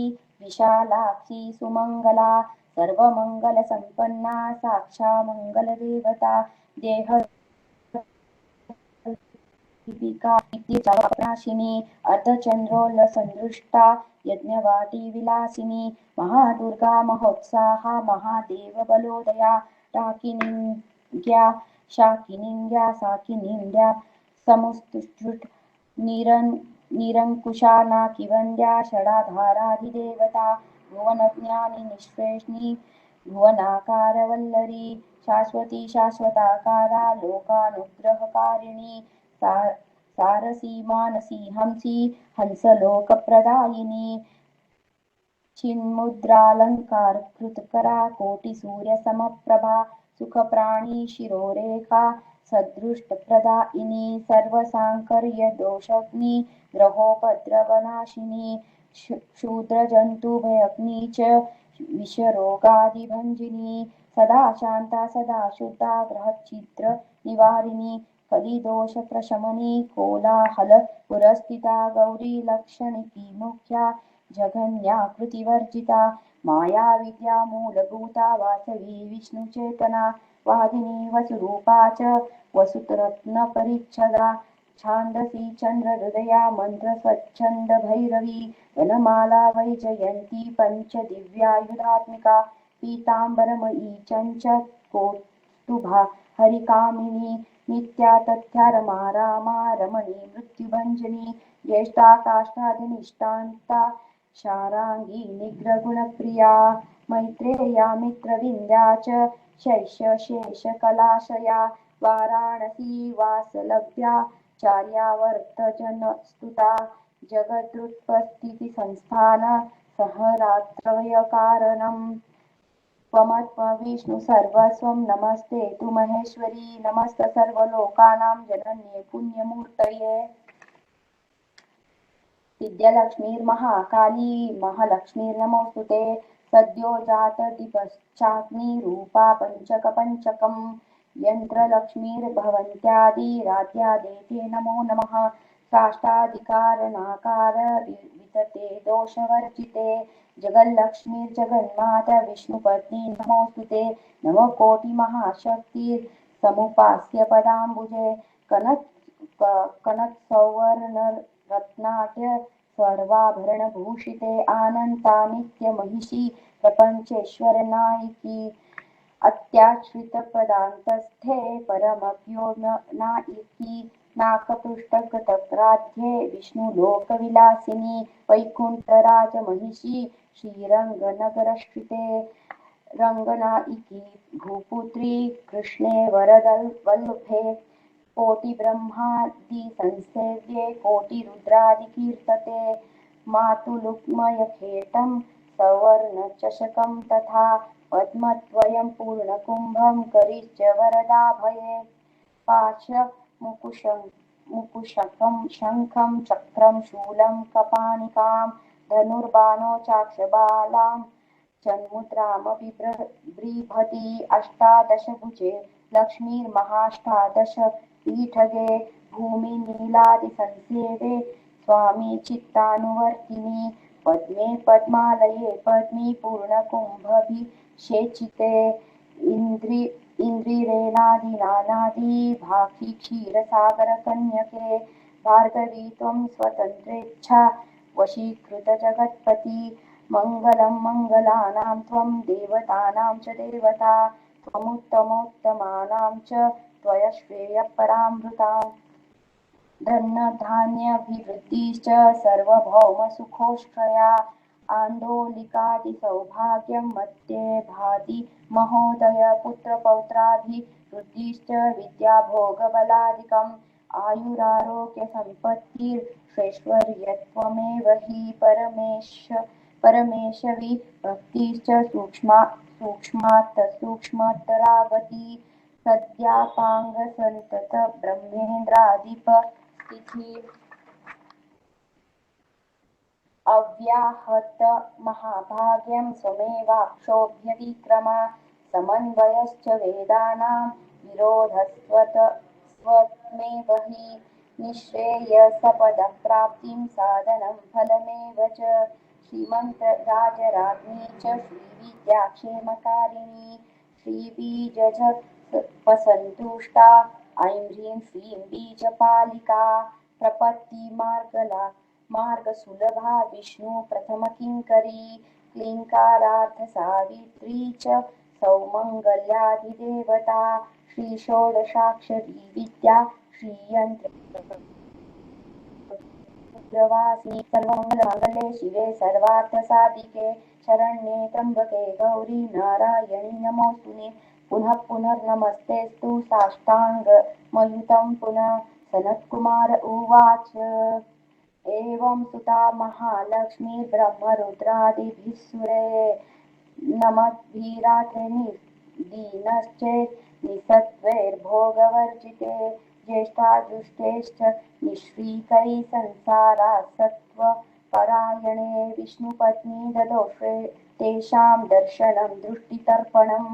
विशालाक्षी सुमङ्गला सर्वमङ्गलसम्पन्ना साक्षा मङ्गलदेवता देहदीपिका नित्यचापनाशिनी अर्धचन्द्रोल्लसन्दृष्टा यज्ञवाटी विलासिनी महादुर्गा महोत्साहा महादेवबलोदया टाकिनिङ्ग्या शाकिनिङ्ग्या साकिनिङ्ग्या समुस्तुष्टुट् निरङ्कुशा नाकिवन्द्या षडाधाराधिदेवता भुवनज्ञानी निःश्रेष्णी भुवनाकारवल्लरी शाश्वती शाश्वताकारा लोकानुग्रहकारिणी सारसी मानसी हंसी हंसलोकप्रदायिनी चिन्मुद्रालङ्कारकृतकरा कोटिसूर्यसमप्रभा सुखप्राणी शिरोरेखा सदृष्टप्रदायिनी सर्वसाङ्कर्यदोषग्नि ग्रहोपद्रवनाशिनी क्षुद्रजन्तुभयग्नि च विषरोगादिभञ्जिनी सदा शान्ता सदा शुद्धा ग्रहच्छिद्रनिवारिणी कलिदोषप्रशमनी कोलाहलपुरस्थिता गौरी लक्षणिकी मुख्या जघन्याकृतिवर्जिता माया विद्या मूलभूता वासवी विष्णुचेतना वादिनी वसुरूपा च वसुतरत्नपरिच्छदा छान्दसी चन्द्रहृदया मन्त्रस्वच्छन्दभैरवी वनमाला वैजयन्ती पञ्चदिव्यायुधात्मिका पीताम्बरमयी चञ्चत्कौस्तुभा हरिकामिनी नित्या तथ्या रमा रामा रमणी मृत्युभञ्जनी ज्येष्ठा काष्ठादिनिष्ठान्ता शाराङ्गी निग्रहगुणप्रिया मैत्रेया मित्रविन्द्या च शैष्यशेषकलाशया वाराणसी वासलभ्या चार्यावर्तजनस्तुता जगदुत्पत्तिसंस्थान सहरात्रयकारणम् त्वमत्मविष्णु सर्वस्वं नमस्ते तु महेश्वरी नमस्त सर्वलोकानां जनन्ये पुण्यमूर्तये विद्यालक्ष्मीर्महाकाली महालक्ष्मीर्नमोऽस्तुते सद्यो जातदीपश्चाग्निरूपा पञ्चकपञ्चकं यन्त्रलक्ष्मीर्भवन्त्यादिराध्यादेते नमो नमः साष्टाधिकारणाकार वितते दोषवर्जिते जगल्लक्ष्मीर्जगन्माता विष्णुपत्नी नमोऽस्तुते नवकोटिमहाशक्तिर्समुपास्य पदाम्बुजे कनत्सौवर्णरत्नाट्य सर्वाभरणभूषिते आनन्ता नित्यमहिषी प्रपञ्चेश्वरनायिकी अत्याश्रितपदान्तस्थे परमव्योमनायिकी नाकपृष्ठगतग्राध्ये विष्णुलोकविलासिनी वैकुण्ठराजमहिषी श्रीरङ्गनगरश्रिते रङ्गनायिकी भूपुत्री कृष्णे वरदवल्लभे कोटिब्रह्मादिसंसेव्ये कोटिरुद्रादिकीर्तते मातुलुग्मयखेटं सवर्णचषकं तथा पद्मद्वयं पूर्णकुम्भं करिश्च वरदाभये पाशमुकुशकं शङ्खं चक्रं शूलं कपाणिकां धनुर्बाणो चाक्षबालां चन्मुद्रामपि बिभ्रति अष्टादशभुजे लक्ष्मीर्महाष्टादश पीठगे भूमिनीलादिसंसेवे स्वामी चित्तानुवर्तिनी पद्मे पद्मालये पद्मी पूर्णकुम्भभिषेचिते इन्द्रिरेणादिनानादि भाखि क्षीरसागरकन्यके भार्गवी त्वं स्वतन्त्रेच्छा वशीकृतजगत्पति मङ्गलं मङ्गलानां त्वं देवतानां च देवता त्वमुत्तमोत्तमानां च त्वया श्रेयःपरामृताम् धनधान्याभिवृद्धिश्च सर्वभौमसुखोष्ठया आन्दोलिकादिसौभाग्यं मध्ये भाति महोदय पुत्रपौत्राभिवृद्धिश्च विद्याभोगबलादिकम् आयुरारोग्यसम्पत्तिर्षैश्वर्यत्वमेव हि परमेश विभक्तिश्च सूक्ष्मात्सूक्ष्मतरागति सद्यापाङ्गसन्तत ब्रह्मेन्द्राधिपस्थितिः अव्याहतमहाभाग्यं स्वमेवाक्षोभ्यविक्रमा समन्वयश्च वेदानां विरोधस्त्वमेव हि निःश्रेयसपदप्राप्तिं साधनं फलमेव च श्रीमन्तराजराज्ञी च श्रीविद्याक्षेमकारिणी श्रीबीजजपसन्तुष्टा ऐं ह्रीं श्रीं बीजपालिका मार्गसुलभा विष्णु प्रथमकिङ्करी क्लीङ्कारार्धसावित्री च सौमङ्गल्याधिदेवता श्रीषोडशाक्षरी विद्या श्रीयन्त्रवासिनी सर्वमङ्गलमाङ्गल्ये शिवे सर्वार्थसाधिके शरण्ये त्र्यम्बके गौरी नारायणि नमोऽस्तुते पुनः पुनर्नमस्तेऽस्तु साष्टाङ्गमयुतं पुनः सनत्कुमार उवाच एवं सुता महालक्ष्मी ब्रह्मरुद्रादिभिः सुरे नमद्भिरात्रे दीनश्चेत् निसत्त्वैर्भोगवर्जिते ज्येष्ठादुष्टैश्च निःश्रीकैः संसारासत्त्वपरायणे विष्णुपत्नी ददोषे तेषां दर्शनं दृष्टितर्पणं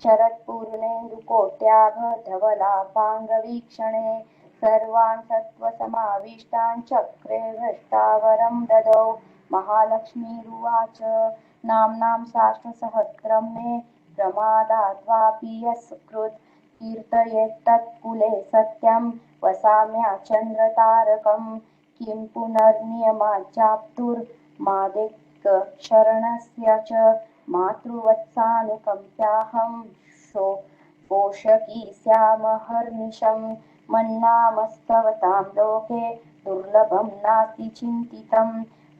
शरत्पूर्णेन्दुकोट्याभधवलापाङ्गवीक्षणे सर्वान् सत्त्वसमाविष्टान् चक्रे भ्रष्टावरं ददौ महालक्ष्मीरुवाच नाम्नां साष्टसहस्रं मे प्रमादाद्वापि यस्कृत् कीर्तयेत्तत्कुले सत्यं वसाम्याचन्द्रतारकं किं पुनर्नियमाच्चाप्तुर्मादिक्शरणस्य च मातृवत्सानुकम्प्याहं पोषकी स्यामहर्निशं मन्नामस्तवतां लोके दुर्लभं नास्ति चिन्तितं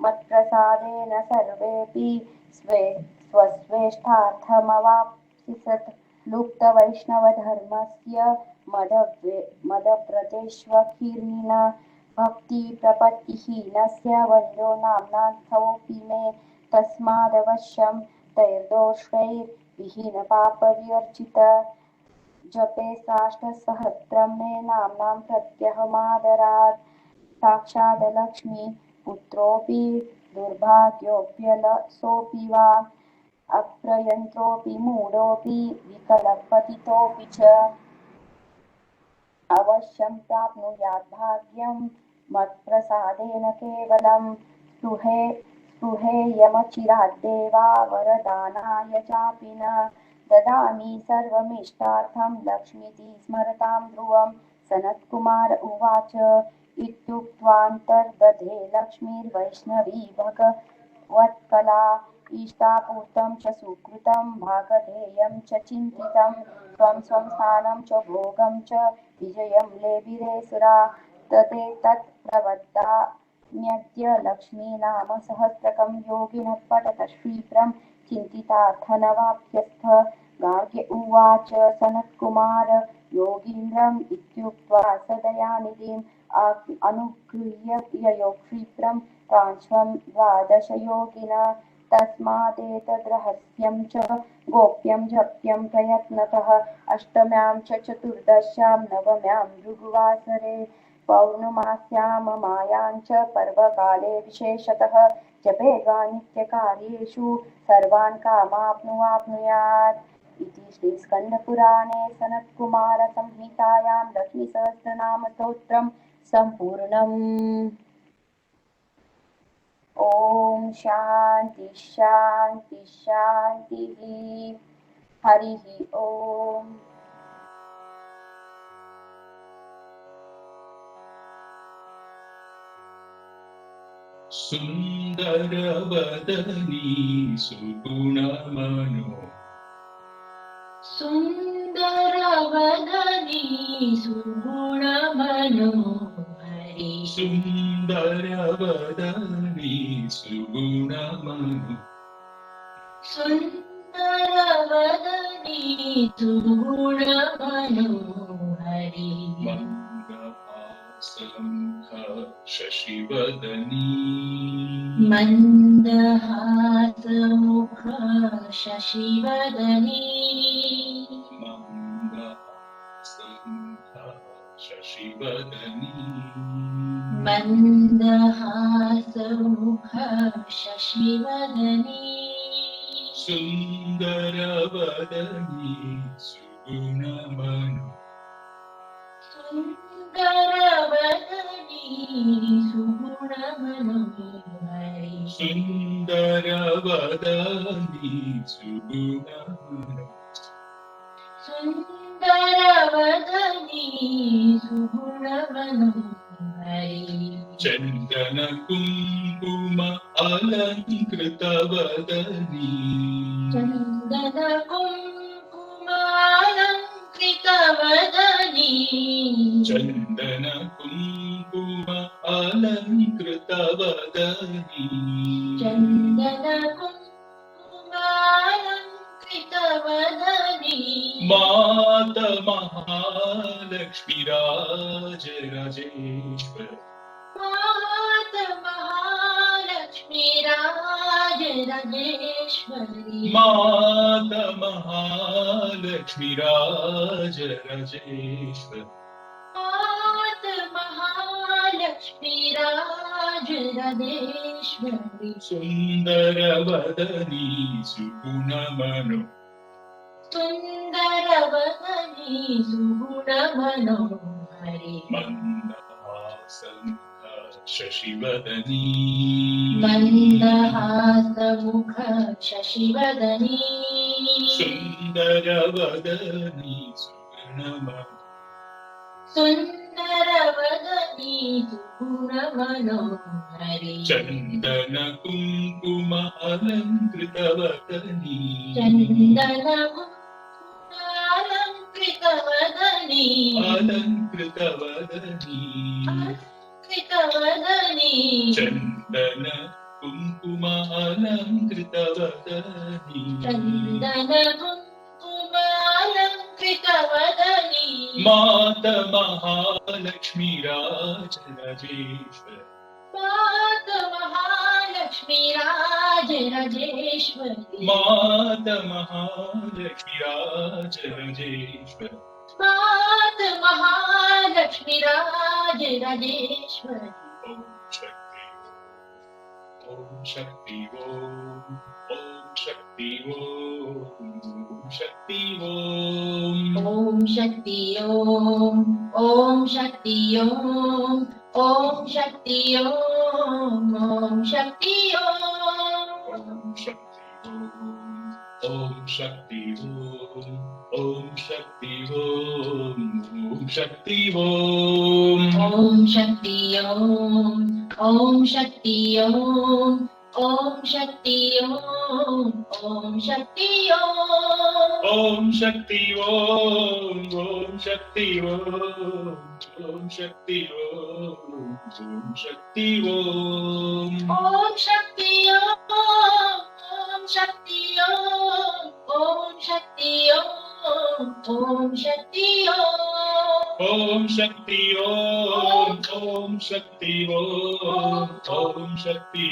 मत्प्रसादेन सर्वेऽपि स्वस्वेष्टार्थमवाप्स्यथ लुप्तवैष्णवधर्मस्य मदव्रतेष्वकीर्णिन भक्तिप्रपत्तिहीनस्य वन्द्यो नाम्नाथोऽपि मे तस्मादवश्यं तैर्दोषैर्विहीनपापविवर्जित जपे साष्टसहस्रं मे नाम्नां प्रत्यहमादरात् साक्षादलक्ष्मी पुत्रोऽपि दुर्भाग्योऽप्यलसोऽपि वा अप्रयन्त्रोऽपि मूढोऽपि विकलपतितोऽपि च अवश्यं प्राप्नुयात् भाग्यं मत्प्रसादेन केवलं स्पृहेयमचिराद्देवा वरदानाय चापि न ददामि सर्वमिष्टार्थं लक्ष्मीति स्मरतां ध्रुवं सनत्कुमार उवाच इत्युक्त्वान्तर्दधे लक्ष्मीर्वैष्णवी भगवत्कला इष्टापूर्तं च सुकृतं भागधेयं च चिन्तितं स्वं स्थानं च भोगं च विजयं लेभिरे सुरा तदेतत् प्रवद्दाम्यद्य लक्ष्मीनाम सहस्रकं योगिनः पठत शीघ्रं चिन्तितार्थनवाप्यस्थ गार्ग्य उवाच सनत्कुमार योगीन्द्रम् इत्युक्त्वा सदयानिधिम् अनुगृह्य ययो क्षिप्रं कांश्वं द्वादशयोगिना तस्मादेतद्रहस्यं च गोप्यं जप्यं प्रयत्नतः अष्टम्यां च चतुर्दश्यां नवम्यां भृगुवासरे पौर्णमास्यां मायां च पर्वकाले विशेषतः जपेगा नित्यकार्येषु सर्वान् कामाप्नुयात् इति श्रीस्कन्दपुराणे सनत्कुमारसंहितायां लक्ष्मीसहस्रनामस्तोत्रं सम्पूर्णम्। ॐ शान्ति शान्ति शान्तिः। हरिः ॐ। सुन्दरवदनी सुगुणमनो सुन्दरवदनी सुगुणमनोहरि सुन्दरवदनी सुगुणमनो सुन्दरवदनी सुगुणमनोहरि मन्दहासमुख शशिवदनी मन्दहासमुख शशिवदनी मन्दहासमुख शशिवदनी मन्दहासमुख शशिवदनी सुन्दरवदनी सुगुणमनो सुन्दरवदनी सुगुणमनोहरि सुन्दरवदनी सुगुणमनो सुन्दरवदनी सुगुणमनोहरी चन्दन कुङ्कुम अलङ्कृतवदनी चन्दन कुङ्कुमालङ्कृतवदनी चन्दन कुङ्कुम अलङ्कृतवदनी चन्दन कुङ्कुमालङ्कृतवदनी मात महालक्ष्मीराजराजेश्वर मात महालक्ष्मी राजराजेश्वरी मात महालक्ष्मीराजराजेश्वर मात महालक्ष्मी राजराजेश्वरी सुन्दरवदनी सुगुणमनो सुन्दरवदनी सुगुणमनोहरी मन्दहासमुख शशिवदनी मन्दहासमुख शशिवदनी सुन्दरवदनी सुगुणमनो सुन्दरवदनी सुगुणमनोहरी चन्दन कुङ्कुम अलङ्कृतवदनी चन्दन कुङ्कुमालङ्कृतवदनी अलङ्कृतवदनी अलङ्कृतवदनी चन्दन कुङ्कुम अलङ्कृतवदनी चन्दन कुङ्कुमालङ्कृतवदनी मात महालक्ष्मीराजराजेश्वर मात महालक्ष्मी राजराजेश्वरी मात महालक्ष्मीराजराजेश्वर मात महालक्ष्मी राजराजेश्वरी ॐ शक्ति ॐ शक्ति ॐ शक्ति ॐ शक्ति ॐ ॐ शक्ति ॐ शक्ति ॐ शक्ति ॐ शक्ति ॐ शक्ति शक्ति ॐ शक्ति ॐ शक्ति ॐ शक्ति ॐ शक्ति शक्ति शक्ति शक्ति शक्ति शक्ति शक्ति शक्ति शक्ति शक्ति शक्ति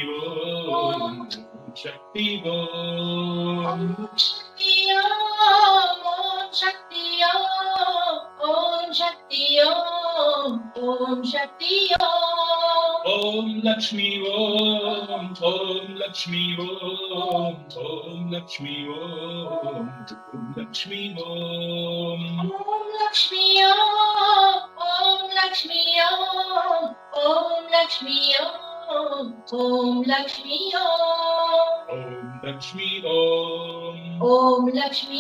शक्ति शक्ति लक्ष्मी लक्ष्मी लक्ष्मी लक्ष्मी लक्ष्मी लक्ष्मी लक्ष्मी लक्ष्मी लक्ष्मी लक्ष्मी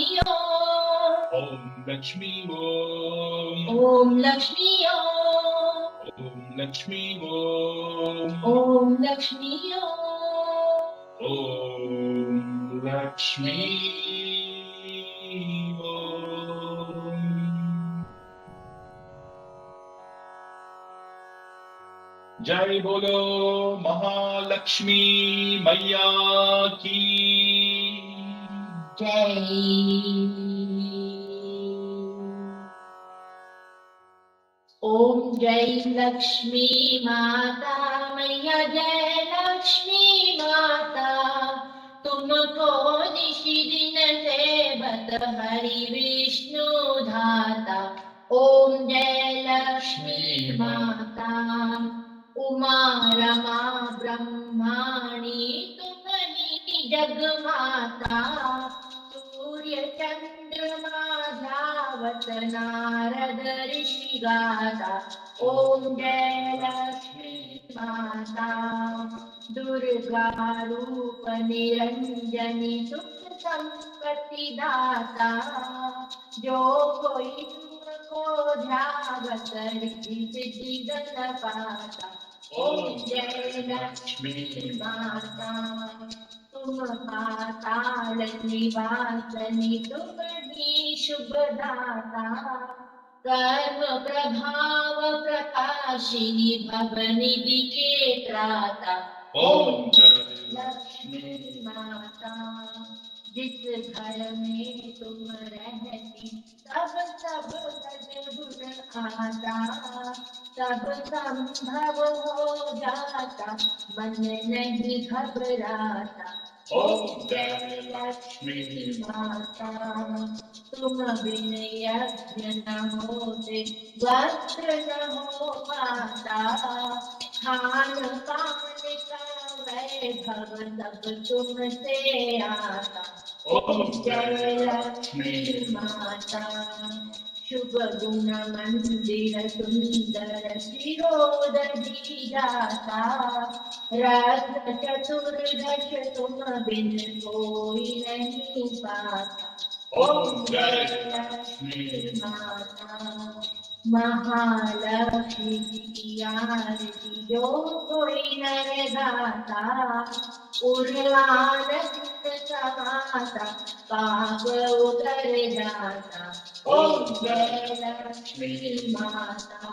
लक्ष्मी लक्ष्मी लक्ष्मी लक्ष्मी लक्ष्मी जय बोलो महालक्ष्मी मैया की जय। ओम जय लक्ष्मी माता मैया जय लक्ष्मी माता, तुमको निशि दिन सेवत हरि विष्णु धाता। ओम जय लक्ष्मी माता, उमा रमा ब्रह्माणी तुम ही जग माता। सूर्य चंद्रमा गावत नारद ऋषि गाता। ओम जय लक्ष्मी माता, दुर्गा रूप निरंजनी सुख संपत्ति दाता। जो कोई तुमको ध्यावत रिद्धि सिद्धि धन पाता। ओम जय लक्ष्मी माता, तुम पाताल निवासनी तुम ही शुभदाता। कर्म प्रभाव प्रकाशिनी भवनिधि के त्राता। ओम जय लक्ष्मी माता, जिस घर में तुम रहती सब सब भज गुण आता। सब संभव हो जाता, मन नहीं घबराता। ओम जय लक्ष्मी माता, तुम बिन यज्ञ न होते, वस्त्र न हो पाता। खान पान का वैभव सब तुमसे आता। ओम जय लक्ष्मी माता, शुभ गुण मंदिर सुंदर शिरोदधि दाता। रत्न चतुर्दश तुम बिन कोई नहीं पाता। ओम जय लक्ष्मी माता, महालक्ष्मी की आरती जो कोई नर गाता। उर्लानंद समाता, पाप उतर जाता। ओम जय लक्ष्मी माता,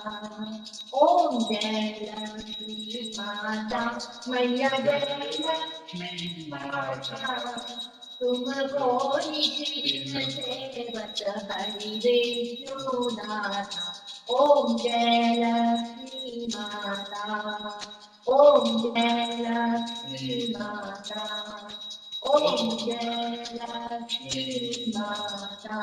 ओम जय लक्ष्मी माता, मैया जय लक्ष्मी माता। तुमको निशिदिन सेवत हरि विष्णु दाता। ओम जय लक्ष्मी माता, ओम जय लक्ष्मी माता, ओम जय लक्ष्मी माता।